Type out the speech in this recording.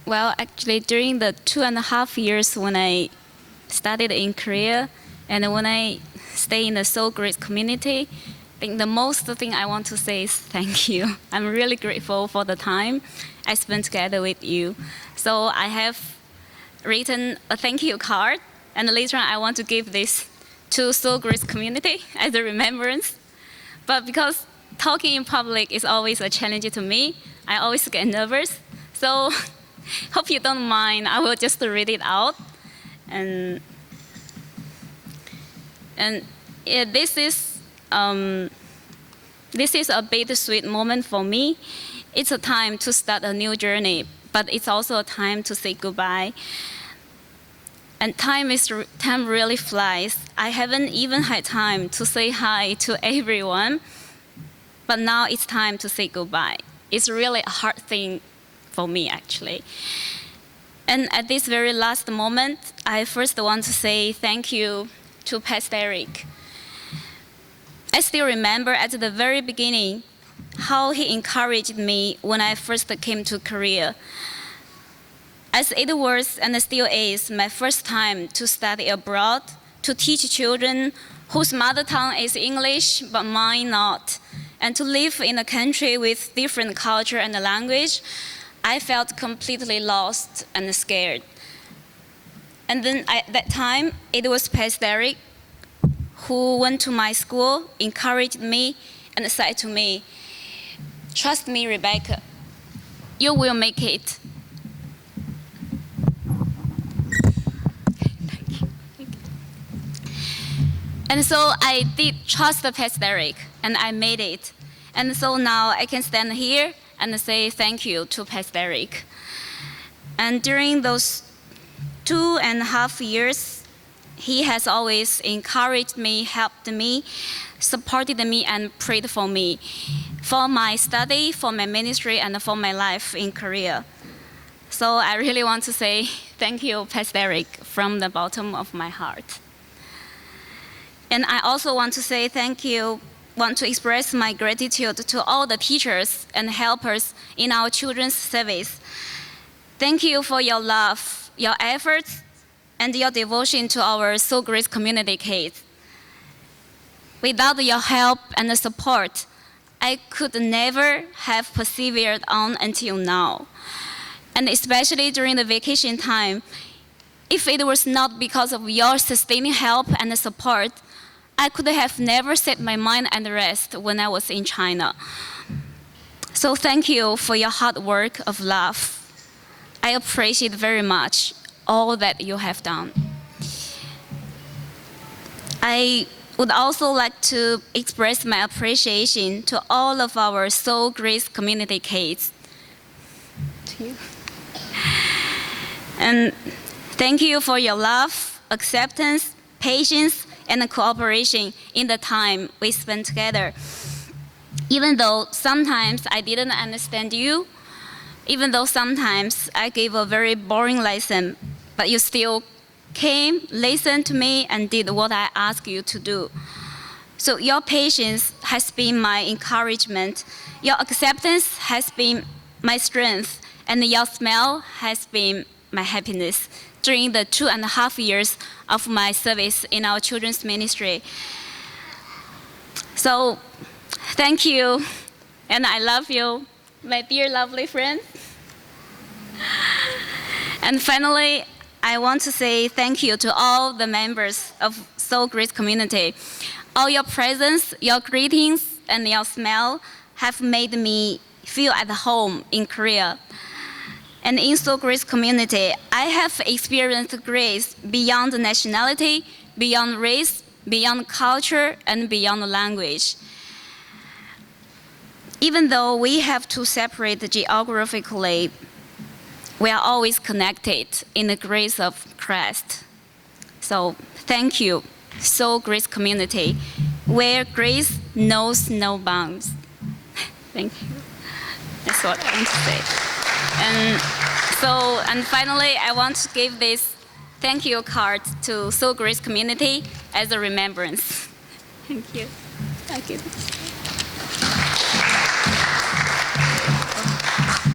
Well, actually, during the 2.5 years when I studied in Korea and when I stay in the Seoul Great community, I think the most thing I want to say is thank you. I'm really grateful for the time I spent together with you. So I have written a thank you card, and later on I want to give this to Seoul Great community as a remembrance. But because talking in public is always a challenge to me, I always get nervous. So hope you don't mind. I will just read it out. And yeah, this is a bittersweet moment for me. It's a time to start a new journey, but it's also a time to say goodbye. And time really flies. I haven't even had time to say hi to everyone, but now it's time to say goodbye. It's really a hard thing for me, actually. And at this very last moment, I first want to say thank you to Pastor Eric. I still remember at the very beginning how he encouraged me when I first came to Korea. As it was and still is my first time to study abroad, to teach children whose mother tongue is English but mine not, and to live in a country with different culture and language, I felt completely lost and scared. And then at that time, it was Pastor Eric who went to my school, encouraged me, and said to me, "Trust me, Rebekah, you will make it." And so I did trust Pastor Eric, and I made it. And so now I can stand here and say thank you to Pastor Eric. And during those 2.5 years, he has always encouraged me, helped me, supported me, and prayed for me, for my study, for my ministry, and for my life in Korea. So I really want to say thank you, Pastor Eric, from the bottom of my heart. And I also want to say thank you, want to express my gratitude to all the teachers and helpers in our children's service. Thank you for your love, your efforts, and your devotion to our Seoul Great community kids. Without your help and support, I could never have persevered on until now. And especially during the vacation time, if it was not because of your sustaining help and support, I could have never set my mind at rest when I was in China. So thank you for your hard work of love. I appreciate very much all that you have done. I would also like to express my appreciation to all of our Seoul Great community kids. To you. And thank you for your love, acceptance, patience, and cooperation in the time we spent together. Even though sometimes I didn't understand you, even though sometimes I gave a very boring lesson, but you still came, listened to me, and did what I asked you to do. So your patience has been my encouragement, your acceptance has been my strength, and your smile has been my happiness during the 2.5 years of my service in our children's ministry. So, thank you, and I love you, my dear lovely friends. And finally, I want to say thank you to all the members of Seoul Great community. All your presence, your greetings, and your smile have made me feel at home in Korea. And in Seoul Great community, I have experienced grace beyond nationality, beyond race, beyond culture, and beyond language. Even though we have to separate geographically, we are always connected in the grace of Christ. So thank you, Seoul Great community, where grace knows no bounds. Thank you. That's what I want to say. And finally, I want to give this thank you card to Seoul Great community as a remembrance. Thank you. Thank you.